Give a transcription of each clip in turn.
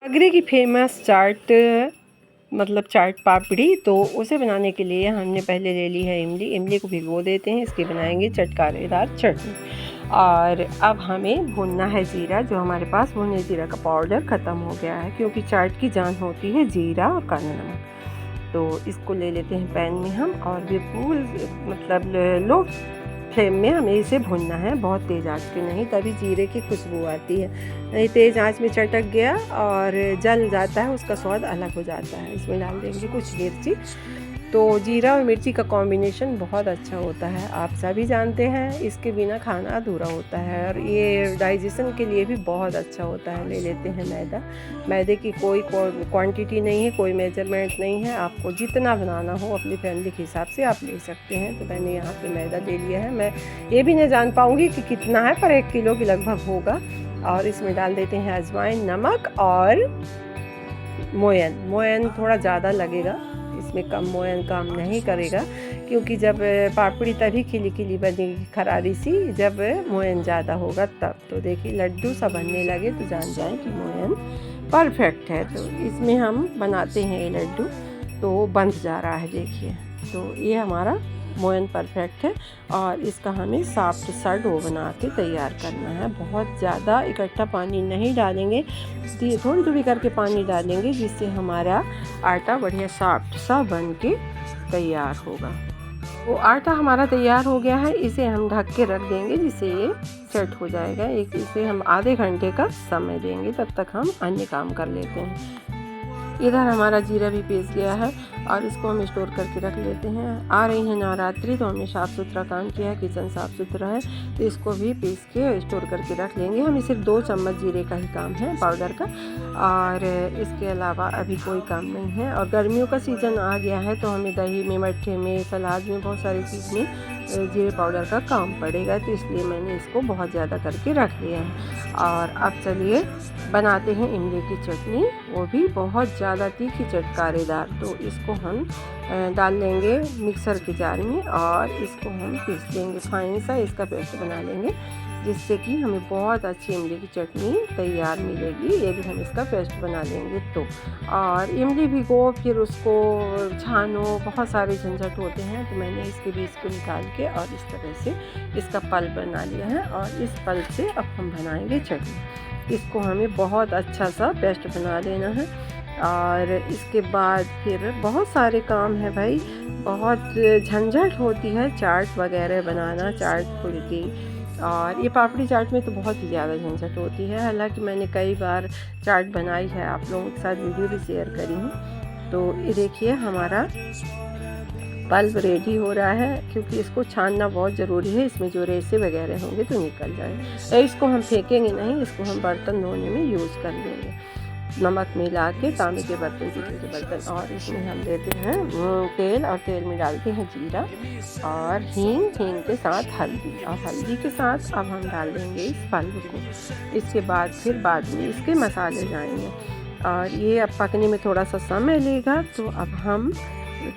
आगरे की फेमस चाट मतलब चाट पापड़ी, तो उसे बनाने के लिए हमने पहले ले ली है इमली। इमली को भिगो देते हैं, इसकी बनाएंगे चटकारेदार चटनी। और अब हमें भूनना है जीरा, जो हमारे पास भुने जीरा का पाउडर ख़त्म हो गया है, क्योंकि चाट की जान होती है जीरा और काला नमक। तो इसको ले लेते हैं पैन में हम, और बिल्कुल मतलब लो फ्लेम में हमें इसे भूनना है, बहुत तेज़ आंच पे नहीं, तभी जीरे की खुशबू आती है। नहीं तेज़ आंच में चटक गया और जल जाता है, उसका स्वाद अलग हो जाता है। इसमें डाल देंगे कुछ मिर्ची। तो जीरा और मिर्ची का कॉम्बिनेशन बहुत अच्छा होता है, आप सभी जानते हैं, इसके बिना खाना अधूरा होता है। और ये डाइजेशन के लिए भी बहुत अच्छा होता है। ले लेते हैं मैदा। मैदे की कोई क्वांटिटी नहीं है, कोई मेजरमेंट नहीं है, आपको जितना बनाना हो अपनी फैमिली के हिसाब से आप ले सकते हैं। तो मैंने यहाँ पे मैदा ले लिया है। मैं ये भी नहीं जान पाऊँगी कि कितना है, पर 1 किलो के लगभग होगा। और इसमें डाल देते हैं अजवाइन, नमक और मोयन थोड़ा ज़्यादा लगेगा, इसमें कम मोयन काम नहीं करेगा, क्योंकि जब पापड़ी तभी खिली खिली बनेगी खरारी सी, जब मोयन ज़्यादा होगा तब। तो देखिए लड्डू सा बनने लगे तो जान जाएं कि मोयन परफेक्ट है। तो इसमें हम बनाते हैं ये लड्डू, तो बंध जा रहा है देखिए। तो ये हमारा मोयन परफेक्ट है, और इसका हमें सॉफ्ट सा डो बना के तैयार करना है। बहुत ज़्यादा इकट्ठा पानी नहीं डालेंगे, थोड़ी थोड़ी करके पानी डालेंगे, जिससे हमारा आटा बढ़िया सॉफ्ट सा बन के तैयार होगा। वो आटा हमारा तैयार हो गया है, इसे हम ढक के रख देंगे, जिससे ये सेट हो जाएगा। इसे हम आधे घंटे का समय देंगे, तब तक हम अन्य काम कर लेते हैं। इधर हमारा जीरा भी पीस गया है, और इसको हम स्टोर करके रख लेते हैं। आ रही है नवरात्रि, तो हमने साफ़ सुथरा काम किया है, किचन साफ़ सुथरा है, तो इसको भी पीस के स्टोर करके रख लेंगे। हमें सिर्फ 2 चम्मच जीरे का ही काम है, पाउडर का, और इसके अलावा अभी कोई काम नहीं है। और गर्मियों का सीज़न आ गया है, तो हमें दही में, मट्ठे में, सलाद में, बहुत सारी चीज़ में जीरे पाउडर का काम पड़ेगा, तो इसलिए मैंने इसको बहुत ज़्यादा करके रख लिया है। और अब चलिए बनाते हैं इमली की चटनी, वो भी बहुत ज़्यादा तीखी चटकारेदार। तो इसको हम डाल लेंगे मिक्सर के जार में, और इसको हम पीस लेंगे, फाइन सा इसका पेस्ट बना लेंगे, जिससे कि हमें बहुत अच्छी इमली की चटनी तैयार मिलेगी। ये भी हम इसका पेस्ट बना लेंगे तो। और इमली भिगो, फिर उसको छानो, बहुत सारे झंझट होते हैं, तो मैंने इसके बीज को निकाल के और इस तरह से इसका पल्प बना लिया है, और इस पल्प से अब हम बनाएंगे चटनी। इसको हमें बहुत अच्छा सा पेस्ट बना लेना है। और इसके बाद फिर बहुत सारे काम है भाई, बहुत झंझट होती है चाट वगैरह बनाना, चाट फुल्की, और ये पापड़ी चाट में तो बहुत ही ज़्यादा झंझट होती है। हालांकि मैंने कई बार चाट बनाई है, आप लोगों के साथ वीडियो भी शेयर करी हूँ। तो ये देखिए हमारा पल्प रेडी हो रहा है, क्योंकि इसको छानना बहुत ज़रूरी है, इसमें जो रेसे वगैरह होंगे तो निकल जाए। इसको हम फेंकेंगे नहीं, इसको हम बर्तन धोने में यूज़ कर लेंगे, नमक मिला के, तांबे के बर्तन, पीतल के बर्तन। और इसमें हम देते हैं तेल, और तेल में डालते हैं जीरा और हींग के साथ हल्दी, और हल्दी के साथ अब हम डाल देंगे इस पल्प को। इसके बाद फिर बाद में इसके मसाले जाएंगे, और ये अब पकने में थोड़ा सा समय लेगा। तो अब हम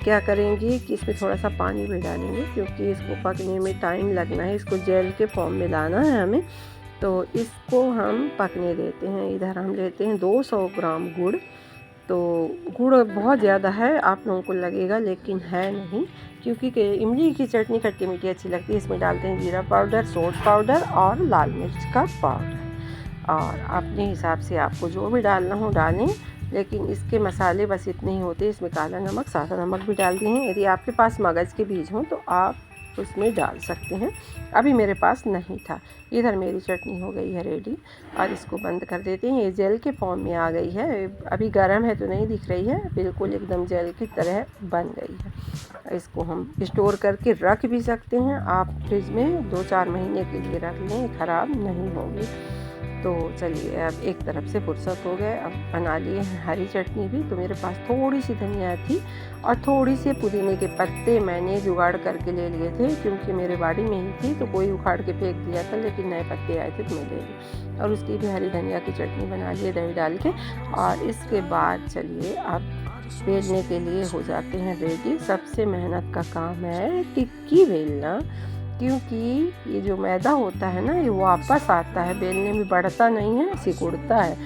क्या करेंगे कि इसमें थोड़ा सा पानी भी डालेंगे, क्योंकि इसको पकने में टाइम लगना है, इसको जेल के फॉर्म में लाना है हमें। तो इसको हम पकने देते हैं। इधर हम लेते हैं 200 ग्राम गुड़। तो गुड़ बहुत ज़्यादा है, आप लोगों को लगेगा, लेकिन है नहीं, क्योंकि इमली की चटनी खट्टी मीठी अच्छी लगती है। इसमें डालते हैं जीरा पाउडर, सोंठ पाउडर और लाल मिर्च का पाउडर, और अपने हिसाब से आपको जो भी डालना हो डालें, लेकिन इसके मसाले बस इतने ही होते हैं। इसमें काला नमक, सादा नमक भी डाल दिए हैं। यदि आपके पास मगज़ के बीज हों तो आप उसमें डाल सकते हैं, अभी मेरे पास नहीं था। इधर मेरी चटनी हो गई है रेडी, और इसको बंद कर देते हैं। ये जेल के फॉर्म में आ गई है, अभी गर्म है तो नहीं दिख रही है, बिल्कुल एकदम जेल की तरह बन गई है। इसको हम स्टोर करके रख भी सकते हैं, आप फ्रिज में 2-4 महीने के लिए रख लें, ख़राब नहीं होगी। तो चलिए अब एक तरफ से फुर्सत हो गए, अब बना लिए हैं हरी चटनी भी। तो मेरे पास थोड़ी सी धनिया थी, और थोड़ी सी पुदीने के पत्ते मैंने जुगाड़ करके ले लिए थे, क्योंकि मेरे बाड़ी में ही थी, तो कोई उखाड़ के फेंक दिया था, लेकिन नए पत्ते आए थे तो मैं ले ली, और उसकी भी हरी धनिया की चटनी बना लिए दही डाल के। और इसके बाद चलिए अब बेलने के लिए हो जाते हैं रेडी। सबसे मेहनत का काम है टिक्की बेलना, क्योंकि ये जो मैदा होता है ना, ये वापस आता है, बेलने में बढ़ता नहीं है, सिकुड़ता है।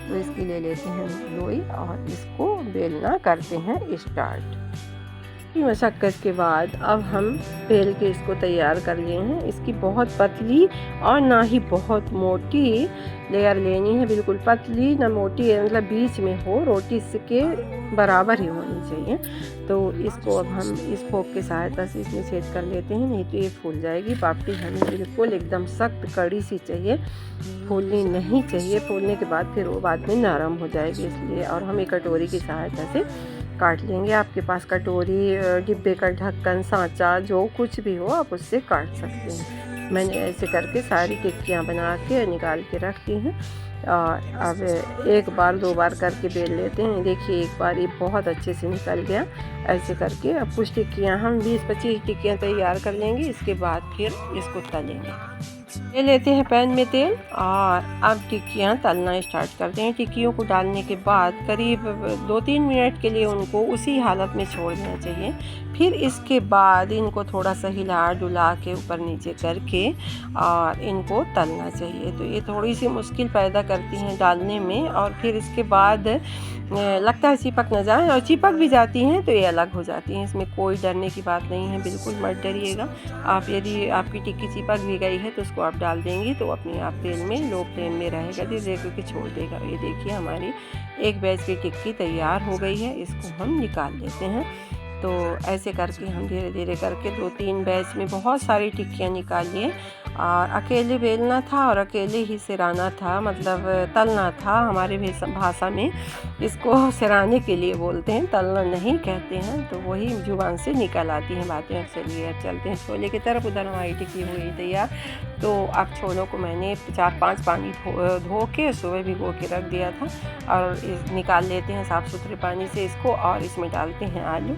तो इसकी ले लेते हैं लोई और इसको बेलना करते हैं स्टार्ट। मशक्क़त के बाद अब हम बेल के इसको तैयार कर लिए हैं। इसकी बहुत पतली और ना ही बहुत मोटी लेयर लेनी है, बिल्कुल पतली ना मोटी, मतलब बीच में हो, रोटी इसके बराबर ही होनी चाहिए। तो इसको अब हम इस फोक की सहायता से इसमें छेद कर लेते हैं, नहीं तो ये फूल जाएगी। पापड़ी हमें बिल्कुल एकदम सख्त कड़ी सी चाहिए, फूलनी नहीं चाहिए। फूलने के बाद फिर वो बाद में नरम हो जाएगी, इसलिए। और हम एक कटोरी की सहायता से काट लेंगे। आपके पास कटोरी, डिब्बे का ढक्कन, सांचा, जो कुछ भी हो आप उससे काट सकते हैं। मैंने ऐसे करके सारी टिक्कियाँ बना के निकाल के रख दी हैं। और अब एक बार दो बार करके बेल लेते हैं। देखिए एक बार ये बहुत अच्छे से निकल गया। ऐसे करके अब कुछ टिक्कियाँ हम 20-25 टिक्कियाँ तैयार कर लेंगे। इसके बाद फिर इसको तलेंगे। ले लेते हैं पैन में तेल और अब टिक्कियाँ तलना स्टार्ट करते हैं। टिक्कियों को डालने के बाद करीब 2-3 मिनट के लिए उनको उसी हालत में छोड़ देना चाहिए। फिर इसके बाद इनको थोड़ा सा हिला डुला के ऊपर नीचे करके और इनको तलना चाहिए। तो ये थोड़ी सी मुश्किल पैदा करती हैं डालने में, और फिर इसके बाद लगता है चिपक न जाए, और चिपक भी जाती हैं तो ये अलग हो जाती हैं। इसमें कोई डरने की बात नहीं है, बिल्कुल मत डरिएगा। आप यदि आपकी टिक्की चिपक भी गई है तो उसको आप डाल देंगी तो अपने आप तेल में लो फ्लेम में रहेगा, धीरे करके छोड़ देगा। ये देखिए हमारी एक बैच की टिक्की तैयार हो गई है। इसको हम निकाल लेते हैं। तो ऐसे करके हम धीरे धीरे करके 2-3 बैच में बहुत सारी टिक्कियाँ निकाल लिए। और अकेले बेलना था और अकेले ही सिराना था, मतलब तलना था। हमारे भाषा में इसको सिराने के लिए बोलते हैं, तलना नहीं कहते हैं। तो वही जुबान से निकल आती हैं बातें। अब चलिए अब चलते हैं छोले की तरफ। उधर हमारी टिक्की हुई तैयार। तो अब छोलों को मैंने 4-5 पानी धो के सुबह भिगो के रख दिया था, और निकाल लेते हैं साफ़ सुथरे पानी से इसको। और इसमें डालते हैं आलू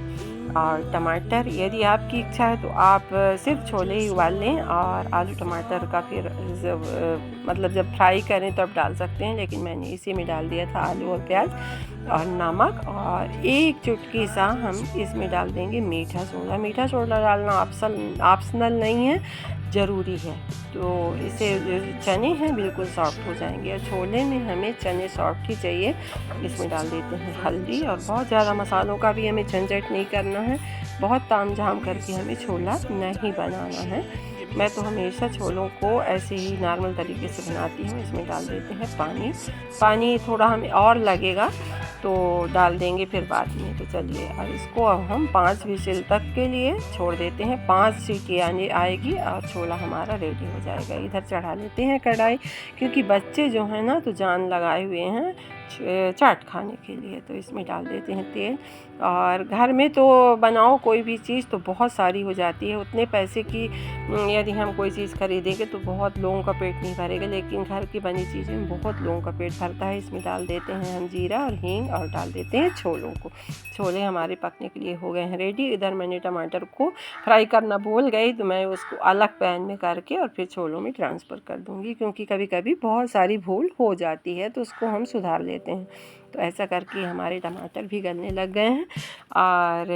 और टमाटर। यदि आपकी इच्छा है तो आप सिर्फ छोले ही उबाल लें और आलू टमाटर का फिर जब फ्राई करें तो आप डाल सकते हैं, लेकिन मैंने इसी में डाल दिया था आलू और प्याज और नमक। और एक चुटकी सा हम इसमें डाल देंगे मीठा सोडा। मीठा सोडा डालना ऑप्शनल नहीं है, ज़रूरी है। तो इसे चने हैं बिल्कुल सॉफ्ट हो जाएंगे, और छोले में हमें चने सॉफ्ट ही चाहिए। इसमें डाल देते हैं हल्दी, और बहुत ज़्यादा मसालों का भी हमें झंझट नहीं करना है, बहुत ताम झाम करके हमें छोला नहीं बनाना है। मैं तो हमेशा छोलों को ऐसे ही नॉर्मल तरीके से बनाती हूँ। इसमें डाल देते हैं पानी थोड़ा हमें और लगेगा तो डाल देंगे फिर बाद में। तो चलिए अब इसको अब हम 5 विसिल तक के लिए छोड़ देते हैं। 5 सीटी आएगी और छोला हमारा रेडी हो जाएगा। इधर चढ़ा लेते हैं कढ़ाई, क्योंकि बच्चे जो हैं ना तो जान लगाए हुए हैं चाट खाने के लिए। तो इसमें डाल देते हैं तेल। और घर में तो बनाओ कोई भी चीज़ तो बहुत सारी हो जाती है। उतने पैसे की यदि हम कोई चीज़ खरीदेंगे तो बहुत लोगों का पेट नहीं भरेगा, लेकिन घर की बनी चीज़ें में बहुत लोगों का पेट भरता है। इसमें डाल देते हैं हम जीरा और हींग, और डाल देते हैं छोलों को। छोले हमारे पकने के लिए हो गए हैं रेडी। इधर मैंने टमाटर को फ्राई करना भूल गई, तो मैं उसको अलग पैन में करके और फिर छोलों में ट्रांसफ़र कर दूँगी, क्योंकि कभी कभी बहुत सारी भूल हो जाती है तो उसको हम सुधार लेते हैं। तो ऐसा करके हमारे टमाटर भी गलने लग गए हैं। और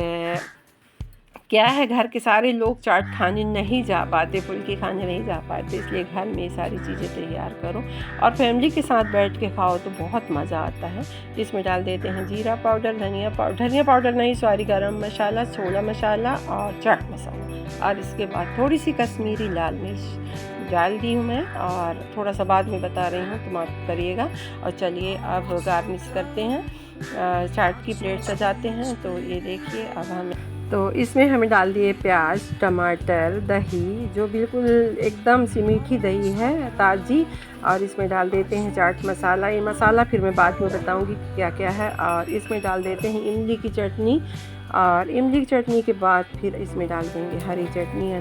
क्या है, घर के सारे लोग चाट खाने नहीं जा पाते, फुल्की खाने नहीं जा पाते, इसलिए घर में सारी चीज़ें तैयार करो और फैमिली के साथ बैठ के खाओ तो बहुत मज़ा आता है। इसमें डाल देते हैं जीरा पाउडर, धनिया पाउडर नहीं सॉरी, गरम मसाला, छोला मसाला और चाट मसाला। और इसके बाद थोड़ी सी कश्मीरी लाल मिर्च डाल दी हूँ मैं, और थोड़ा सा बाद में बता रही हूँ, तो माफ़ करिएगा। और चलिए अब गार्निश करते हैं, चाट की प्लेट सजाते हैं। तो ये देखिए अब तो इसमें हमें डाल दिए प्याज, टमाटर, दही, जो बिल्कुल एकदम सी मीठी दही है ताज़ी, और इसमें डाल देते हैं चाट मसाला। ये मसाला फिर मैं बाद में बताऊंगी क्या क्या है। और इसमें डाल देते हैं इमली की चटनी, और इमली की चटनी के बाद फिर इसमें डाल देंगे हरी चटनी,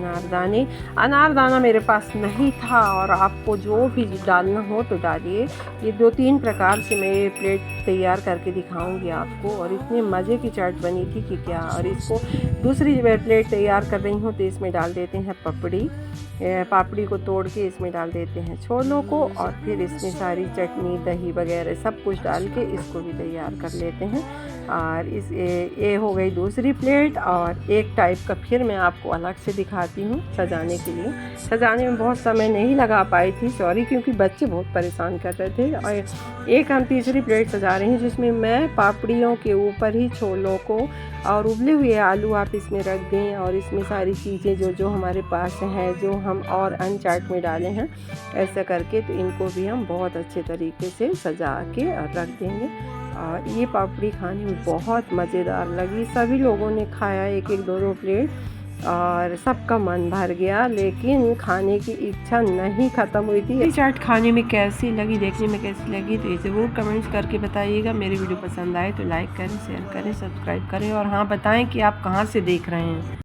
अनारदाना मेरे पास नहीं था, और आपको जो भी डालना हो तो डालिए। ये 2-3 प्रकार से मैं ये प्लेट तैयार करके दिखाऊंगी आपको, और इतने मज़े की चाट बनी थी कि क्या। और इसको दूसरी प्लेट तैयार कर रही हूँ, तो इसमें डाल देते हैं पापड़ी को तोड़ के इसमें डाल देते हैं छोलों को, और फिर इसमें सारी चटनी, दही वगैरह सब कुछ डाल के इसको भी तैयार कर लेते हैं। और ये हो गई दूसरी प्लेट। और एक टाइप का फिर मैं आपको अलग से दिखाती हूँ सजाने के लिए। सजाने में बहुत समय नहीं लगा पाई थी, सॉरी, क्योंकि बच्चे बहुत परेशान कर रहे थे। और एक हम तीसरी प्लेट सजा रहे हैं जिसमें मैं पापड़ियों के ऊपर ही छोलों को और उबले हुए आलू आप इसमें रख दें और इसमें सारी चीज़ें जो जो हमारे पास हैं जो हम और अन्य चाट में डाले हैं ऐसा करके, तो इनको भी हम बहुत अच्छे तरीके से सजा के और रख देंगे। और ये पापड़ी खाने में बहुत मज़ेदार लगी। सभी लोगों ने खाया एक एक दो दो प्लेट और सबका मन भर गया, लेकिन खाने की इच्छा नहीं ख़त्म हुई थी। ये चाट खाने में कैसी लगी, देखने में कैसी लगी, तो ये ज़रूर कमेंट्स करके बताइएगा। मेरी वीडियो पसंद आए तो लाइक करें, शेयर करें, सब्सक्राइब करें और हाँ बताएं कि आप कहाँ से देख रहे हैं।